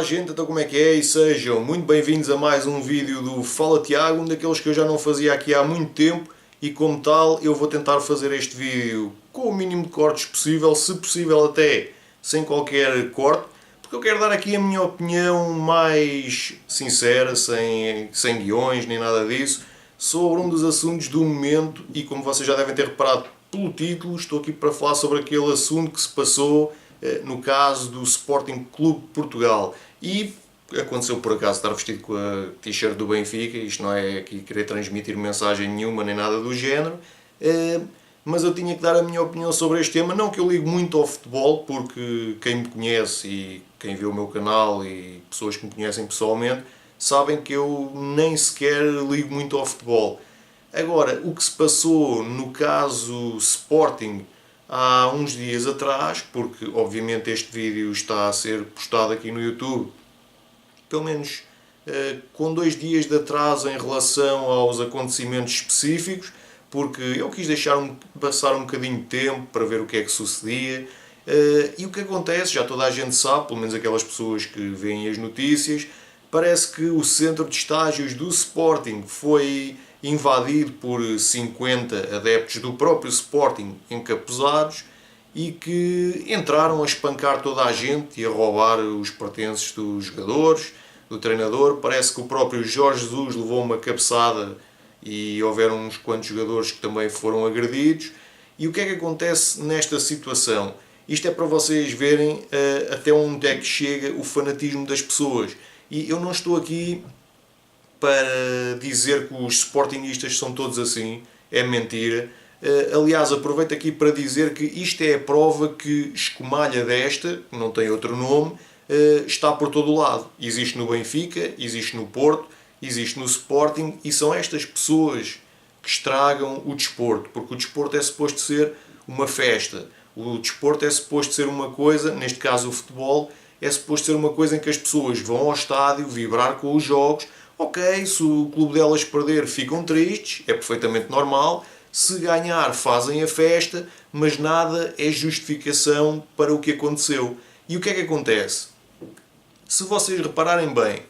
gente, então como é que é? E sejam muito bem-vindos a mais um vídeo do Fala Tiago, um daqueles que eu já não fazia aqui há muito tempo e como tal eu vou tentar fazer este vídeo com o mínimo de cortes possível, se possível até sem qualquer corte, porque eu quero dar aqui a minha opinião mais sincera, sem guiões nem nada disso, sobre um dos assuntos do momento e como vocês já devem ter reparado pelo título, estou aqui para falar sobre aquele assunto que se passou no caso do Sporting Clube de Portugal. E aconteceu por acaso estar vestido com a t-shirt do Benfica, isto não é aqui querer transmitir mensagem nenhuma nem nada do género, mas eu tinha que dar a minha opinião sobre este tema. Não que eu ligo muito ao futebol, porque quem me conhece e quem vê o meu canal e pessoas que me conhecem pessoalmente sabem que eu nem sequer ligo muito ao futebol. Agora, o que se passou no caso Sporting há uns dias atrás, porque obviamente este vídeo está a ser postado aqui no YouTube, pelo menos com 2 dias de atraso em relação aos acontecimentos específicos, porque eu quis passar um bocadinho de tempo para ver o que é que sucedia. E o que acontece, já toda a gente sabe, pelo menos aquelas pessoas que veem as notícias, parece que o centro de estágios do Sporting foi invadido por 50 adeptos do próprio Sporting encapuzados e que entraram a espancar toda a gente e a roubar os pertences dos jogadores, do treinador. Parece que o próprio Jorge Jesus levou uma cabeçada e houveram uns quantos jogadores que também foram agredidos. E o que é que acontece nesta situação? Isto é para vocês verem até onde é que chega o fanatismo das pessoas. E eu não estou aqui para dizer que os sportinguistas são todos assim, é mentira. Aliás, aproveito aqui para dizer que isto é a prova que escumalha desta, não tem outro nome, está por todo o lado. Existe no Benfica, existe no Porto, existe no Sporting e são estas pessoas que estragam o desporto, porque o desporto é suposto ser uma festa. O desporto é suposto ser uma coisa, neste caso o futebol, é suposto ser uma coisa em que as pessoas vão ao estádio vibrar com os jogos. Ok, se o clube delas perder ficam tristes, é perfeitamente normal. Se ganhar fazem a festa, mas nada é justificação para o que aconteceu. E o que é que acontece? Se vocês repararem bem,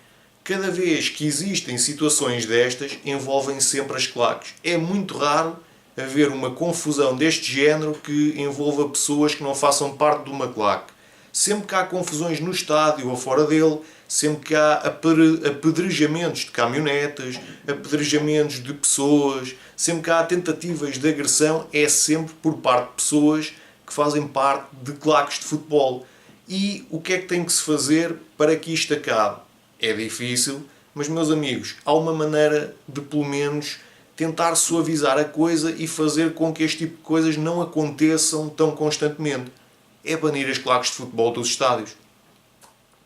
cada vez que existem situações destas, envolvem sempre as claques. É muito raro haver uma confusão deste género que envolva pessoas que não façam parte de uma claque. Sempre que há confusões no estádio ou fora dele, sempre que há apedrejamentos de caminhonetas, apedrejamentos de pessoas, sempre que há tentativas de agressão, é sempre por parte de pessoas que fazem parte de claques de futebol. E o que é que tem que se fazer para que isto acabe? É difícil, mas meus amigos, há uma maneira de pelo menos tentar suavizar a coisa e fazer com que este tipo de coisas não aconteçam tão constantemente. É banir as claques de futebol dos estádios.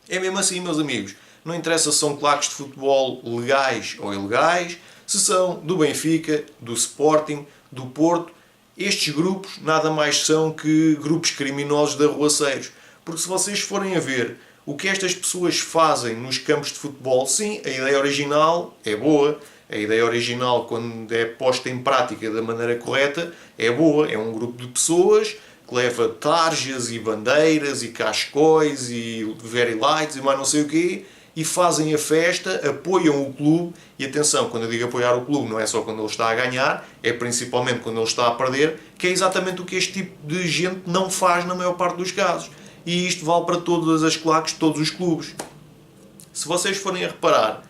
É mesmo assim, meus amigos. Não interessa se são claques de futebol legais ou ilegais, se são do Benfica, do Sporting, do Porto. Estes grupos nada mais são que grupos criminosos de arruaceiros. Porque se vocês forem a ver o que estas pessoas fazem nos campos de futebol, sim, a ideia original é boa. A ideia original, quando é posta em prática da maneira correta, é boa. É um grupo de pessoas que leva tarjas e bandeiras e cascóis e very lights e mais não sei o quê, e fazem a festa, apoiam o clube. E atenção, quando eu digo apoiar o clube, não é só quando ele está a ganhar, é principalmente quando ele está a perder, que é exatamente o que este tipo de gente não faz na maior parte dos casos. E isto vale para todas as claques de todos os clubes. Se vocês forem a reparar,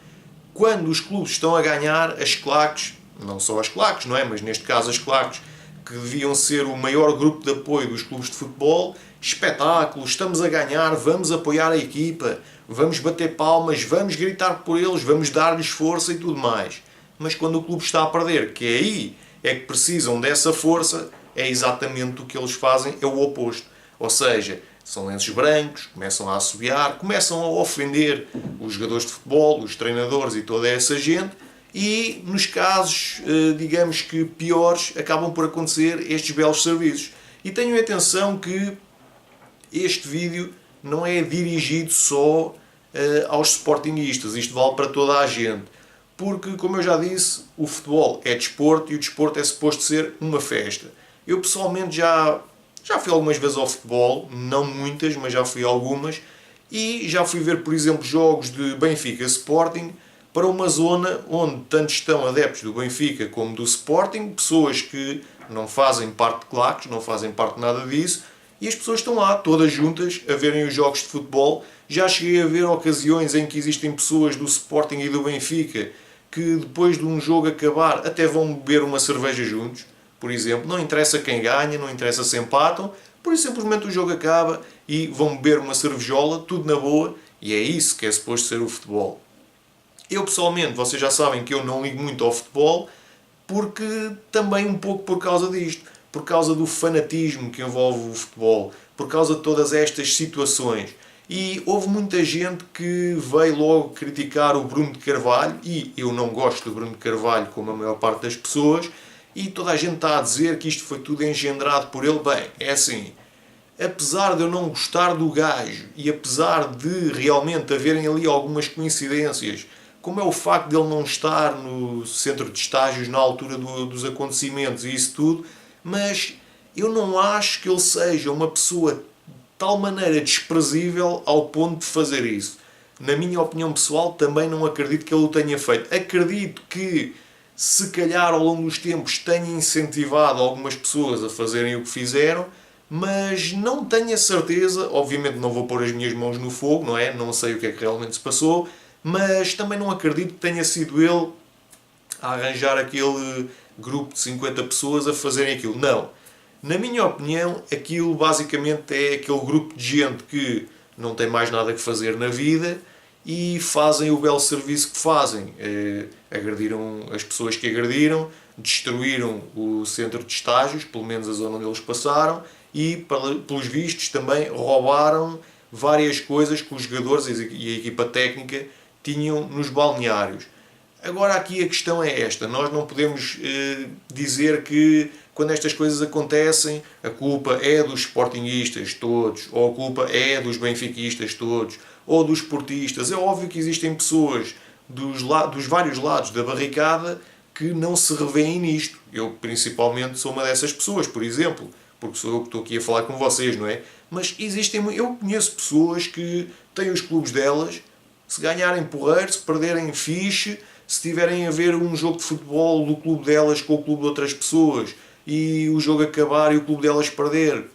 quando os clubes estão a ganhar, as claques, não só as claques, não é? Mas neste caso as claques, que deviam ser o maior grupo de apoio dos clubes de futebol, espetáculo, estamos a ganhar, vamos apoiar a equipa, vamos bater palmas, vamos gritar por eles, vamos dar-lhes força e tudo mais. Mas quando o clube está a perder, que aí é que precisam dessa força, é exatamente o que eles fazem, é o oposto. Ou seja, são lenços brancos, começam a assobiar, começam a ofender os jogadores de futebol, os treinadores e toda essa gente. E nos casos, digamos que piores, acabam por acontecer estes belos serviços. E tenham atenção que este vídeo não é dirigido só aos sportinguistas, isto vale para toda a gente. Porque, como eu já disse, o futebol é desporto e o desporto é suposto ser uma festa. Eu pessoalmente já fui algumas vezes ao futebol, não muitas, mas já fui algumas, E já fui ver, por exemplo, jogos de Benfica Sporting para uma zona onde tanto estão adeptos do Benfica como do Sporting, pessoas que não fazem parte de claques, não fazem parte de nada disso, e as pessoas estão lá, todas juntas, a verem os jogos de futebol. Já cheguei a ver ocasiões em que existem pessoas do Sporting e do Benfica que depois de um jogo acabar até vão beber uma cerveja juntos, por exemplo. Não interessa quem ganha, não interessa se empatam, por isso simplesmente o jogo acaba e vão beber uma cervejola, tudo na boa, e é isso que é suposto ser o futebol. Eu pessoalmente, vocês já sabem que eu não ligo muito ao futebol, porque também um pouco por causa disto, por causa do fanatismo que envolve o futebol, por causa de todas estas situações. E houve muita gente que veio logo criticar o Bruno de Carvalho, e eu não gosto do Bruno de Carvalho como a maior parte das pessoas, e toda a gente está a dizer que isto foi tudo engendrado por ele. Bem, é assim, apesar de eu não gostar do gajo e apesar de realmente haverem ali algumas coincidências, como é o facto de ele não estar no centro de estágios na altura dos acontecimentos e isso tudo, mas eu não acho que ele seja uma pessoa de tal maneira desprezível ao ponto de fazer isso. Na minha opinião pessoal, também não acredito que ele o tenha feito. Acredito que, se calhar ao longo dos tempos, tenha incentivado algumas pessoas a fazerem o que fizeram, mas não tenho a certeza. Obviamente não vou pôr as minhas mãos no fogo, não é? Não sei o que é que realmente se passou, mas também não acredito que tenha sido ele a arranjar aquele grupo de 50 pessoas a fazerem aquilo. Não. Na minha opinião, aquilo basicamente é aquele grupo de gente que não tem mais nada que fazer na vida e fazem o belo serviço que fazem. Agrediram as pessoas que agrediram, destruíram o centro de estágios, pelo menos a zona onde eles passaram, e, pelos vistos, também roubaram várias coisas que os jogadores e a equipa técnica tinham nos balneários. Agora aqui a questão é esta, nós não podemos dizer que quando estas coisas acontecem a culpa é dos sportinguistas todos, ou a culpa é dos benfiquistas todos, ou dos portistas. É óbvio que existem pessoas dos vários lados da barricada que não se revêem nisto. Eu principalmente sou uma dessas pessoas, por exemplo, porque sou eu que estou aqui a falar com vocês, não é? Mas eu conheço pessoas que têm os clubes delas, se ganharem porreiro, se perderem fixe, se tiverem a ver um jogo de futebol do clube delas com o clube de outras pessoas e o jogo acabar e o clube delas perder,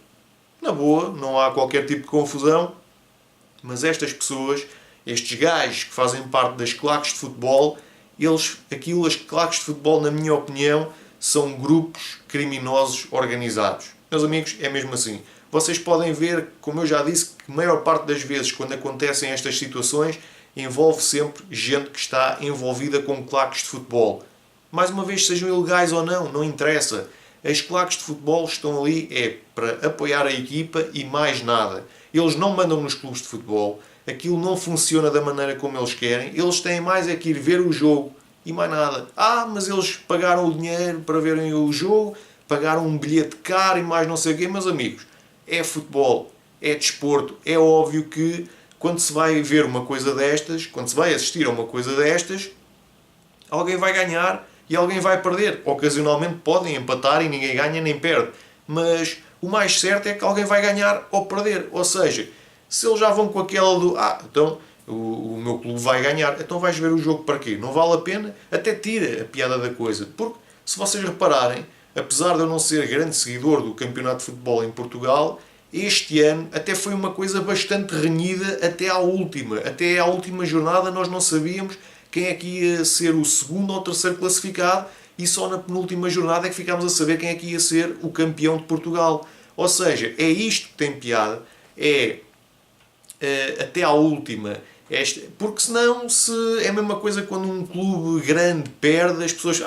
na boa, não há qualquer tipo de confusão. Mas estas pessoas, estes gajos que fazem parte das claques de futebol, as claques de futebol, na minha opinião, são grupos criminosos organizados. Meus amigos, é mesmo assim. Vocês podem ver, como eu já disse, que a maior parte das vezes, quando acontecem estas situações, envolve sempre gente que está envolvida com claques de futebol. Mais uma vez, sejam ilegais ou não, não interessa. As claques de futebol estão ali para apoiar a equipa e mais nada. Eles não mandam nos clubes de futebol, aquilo não funciona da maneira como eles querem, eles têm mais é que ir ver o jogo e mais nada. Mas eles pagaram o dinheiro para verem o jogo, pagaram um bilhete caro e mais não sei o quê. Meus amigos, é futebol, é desporto, é óbvio que quando se vai ver uma coisa destas, quando se vai assistir a uma coisa destas, alguém vai ganhar e alguém vai perder. Ocasionalmente podem empatar e ninguém ganha nem perde. Mas o mais certo é que alguém vai ganhar ou perder. Ou seja, se eles já vão com aquela do então o meu clube vai ganhar, então vais ver o jogo para quê? Não vale a pena? Até tira a piada da coisa. Porque, se vocês repararem, apesar de eu não ser grande seguidor do campeonato de futebol em Portugal, este ano até foi uma coisa bastante renhida até à última. Até à última jornada nós não sabíamos quem é que ia ser o segundo ou terceiro classificado e só na penúltima jornada é que ficámos a saber quem é que ia ser o campeão de Portugal. Ou seja, é isto que tem piada, até à última. Porque senão é a mesma coisa quando um clube grande perde, as pessoas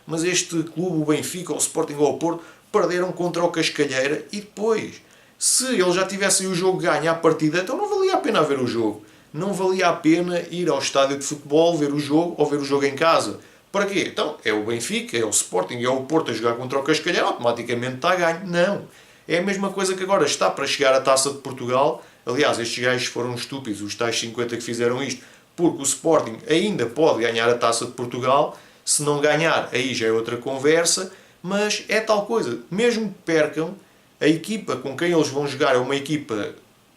mas este clube, o Benfica, ou o Sporting ou o Porto, perderam contra o Cascalheira e depois, se eles já tivessem o jogo ganho à partida, então não valia a pena ver o jogo. Não valia a pena ir ao estádio de futebol ver o jogo ou ver o jogo em casa. Para quê? Então, é o Benfica, é o Sporting, é o Porto a jogar contra o Cascalheira, automaticamente está a ganho. Não. É a mesma coisa que agora está para chegar a Taça de Portugal. Aliás, estes gajos foram estúpidos, os tais 50 que fizeram isto, porque o Sporting ainda pode ganhar a Taça de Portugal. Se não ganhar, aí já é outra conversa, mas é tal coisa. Mesmo que percam, a equipa com quem eles vão jogar é uma equipa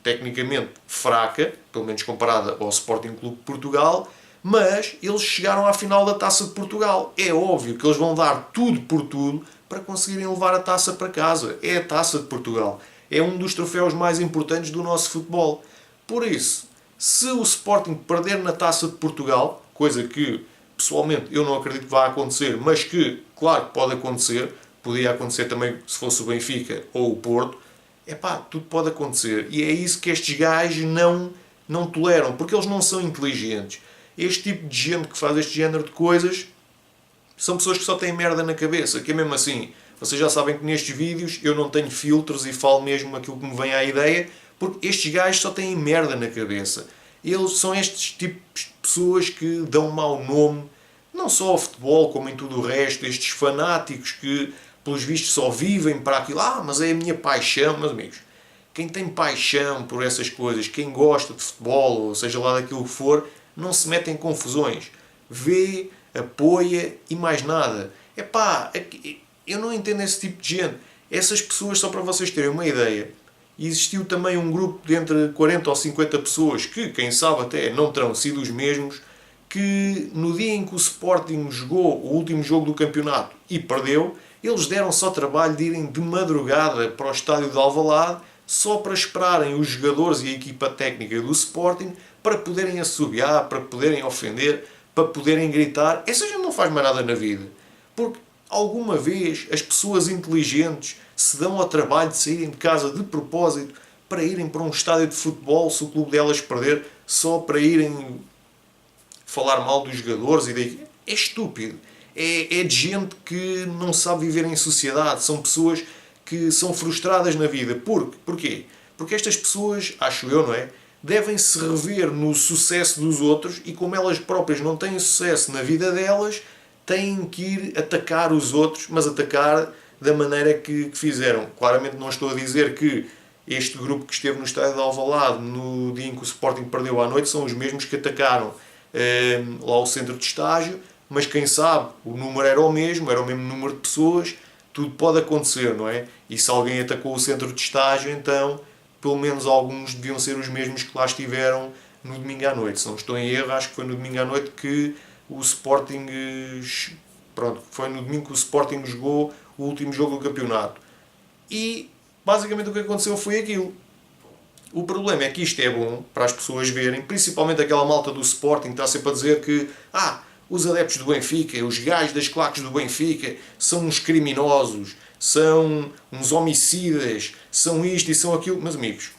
tecnicamente fraca, pelo menos comparada ao Sporting Clube de Portugal, mas eles chegaram à final da Taça de Portugal. É óbvio que eles vão dar tudo por tudo para conseguirem levar a taça para casa. É a Taça de Portugal. É um dos troféus mais importantes do nosso futebol. Por isso, se o Sporting perder na Taça de Portugal, coisa que pessoalmente eu não acredito que vá acontecer, mas que, claro, pode acontecer, podia acontecer também se fosse o Benfica ou o Porto, tudo pode acontecer. E é isso que estes gajos não toleram, porque eles não são inteligentes. Este tipo de gente que faz este género de coisas são pessoas que só têm merda na cabeça, que é mesmo assim. Vocês já sabem que nestes vídeos eu não tenho filtros e falo mesmo aquilo que me vem à ideia, porque estes gajos só têm merda na cabeça. Eles são estes tipos de pessoas que dão mau nome, não só ao futebol, como em tudo o resto, estes fanáticos que, pelos vistos, só vivem para aquilo. Mas é a minha paixão, meus amigos. Quem tem paixão por essas coisas, quem gosta de futebol, ou seja lá daquilo que for, não se mete em confusões. Vê, apoia e mais nada. Eu não entendo esse tipo de gente. Essas pessoas, só para vocês terem uma ideia, existiu também um grupo de entre 40 ou 50 pessoas, que quem sabe até não terão sido os mesmos, que no dia em que o Sporting jogou o último jogo do campeonato e perdeu, eles deram só trabalho de irem de madrugada para o estádio de Alvalade só para esperarem os jogadores e a equipa técnica do Sporting para poderem assobiar, para poderem ofender, para poderem gritar. Essa gente não faz mais nada na vida. Porque alguma vez as pessoas inteligentes se dão ao trabalho de saírem de casa de propósito para irem para um estádio de futebol se o clube delas perder, só para irem falar mal dos jogadores e daí. É estúpido. É de gente que não sabe viver em sociedade. São pessoas que são frustradas na vida. Porquê? Porque estas pessoas, acho eu, não é? Devem se rever no sucesso dos outros e como elas próprias não têm sucesso na vida delas, têm que ir atacar os outros, mas atacar da maneira que fizeram. Claramente não estou a dizer que este grupo que esteve no estádio de Alvalade no dia em que o Sporting perdeu à noite são os mesmos que atacaram lá o centro de estágio, mas quem sabe, o número era o mesmo número de pessoas, tudo pode acontecer, não é? E se alguém atacou o centro de estágio, então pelo menos alguns deviam ser os mesmos que lá estiveram no domingo à noite. Se não estou em erro, acho que foi no domingo à noite que o Sporting... foi no domingo que o Sporting jogou o último jogo do campeonato. E basicamente o que aconteceu foi aquilo. O problema é que isto é bom para as pessoas verem, principalmente aquela malta do Sporting que está sempre a dizer que os adeptos do Benfica, os gajos das claques do Benfica são uns criminosos, são uns homicidas, são isto e são aquilo. Meus amigos,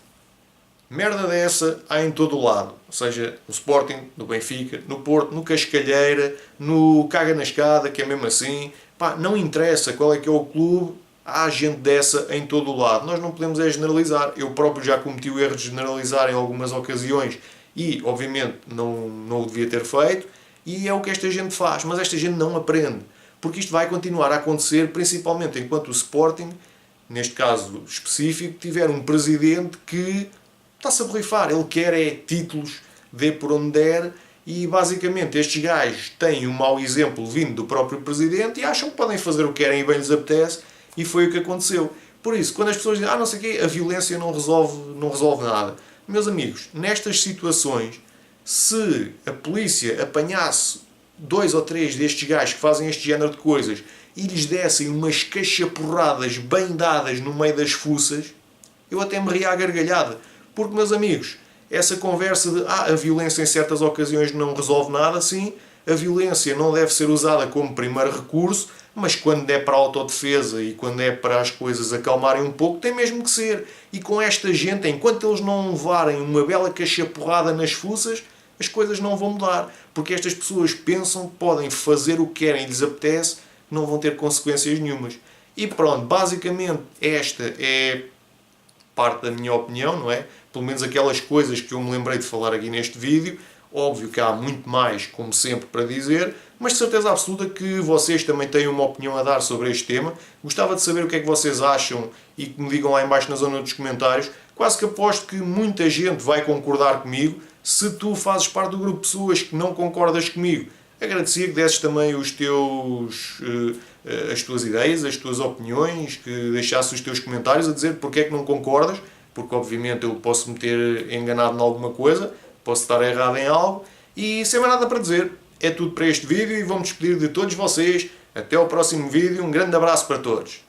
merda dessa há em todo o lado. Ou seja, no Sporting, no Benfica, no Porto, no Cascalheira, no Caga na Escada, que é mesmo assim. Não interessa qual é que é o clube, há gente dessa em todo o lado. Nós não podemos generalizar. Eu próprio já cometi o erro de generalizar em algumas ocasiões e, obviamente, não o devia ter feito. E é o que esta gente faz. Mas esta gente não aprende. Porque isto vai continuar a acontecer, principalmente enquanto o Sporting, neste caso específico, tiver um presidente que está-se a borrifar. Ele quer títulos, dê por onde der, e basicamente estes gajos têm um mau exemplo vindo do próprio presidente e acham que podem fazer o que querem e bem lhes apetece, e foi o que aconteceu. Por isso, quando as pessoas dizem, não sei o quê, a violência não resolve nada. Meus amigos, nestas situações, se a polícia apanhasse 2 ou 3 destes gajos que fazem este género de coisas e lhes dessem umas cachaporradas bem dadas no meio das fuças, eu até me ria à gargalhada. Porque, meus amigos, essa conversa de a violência em certas ocasiões não resolve nada, sim, a violência não deve ser usada como primeiro recurso, mas quando é para a autodefesa e quando é para as coisas acalmarem um pouco, tem mesmo que ser. E com esta gente, enquanto eles não levarem uma bela cachaporrada nas fuças, as coisas não vão mudar. Porque estas pessoas pensam que podem fazer o que querem e lhes apetece, que não vão ter consequências nenhumas. E pronto, basicamente esta é parte da minha opinião, não é? Pelo menos aquelas coisas que eu me lembrei de falar aqui neste vídeo. Óbvio que há muito mais, como sempre, para dizer, mas de certeza absoluta que vocês também têm uma opinião a dar sobre este tema. Gostava de saber o que é que vocês acham e que me digam lá em baixo na zona dos comentários. Quase que aposto que muita gente vai concordar comigo. Se tu fazes parte do grupo de pessoas que não concordas comigo, agradecia que desses também as tuas ideias, as tuas opiniões, que deixasses os teus comentários a dizer porque é que não concordas, porque obviamente eu posso me ter enganado em alguma coisa, posso estar errado em algo, e sem mais nada para dizer. É tudo para este vídeo e vou-me despedir de todos vocês. Até ao próximo vídeo, um grande abraço para todos.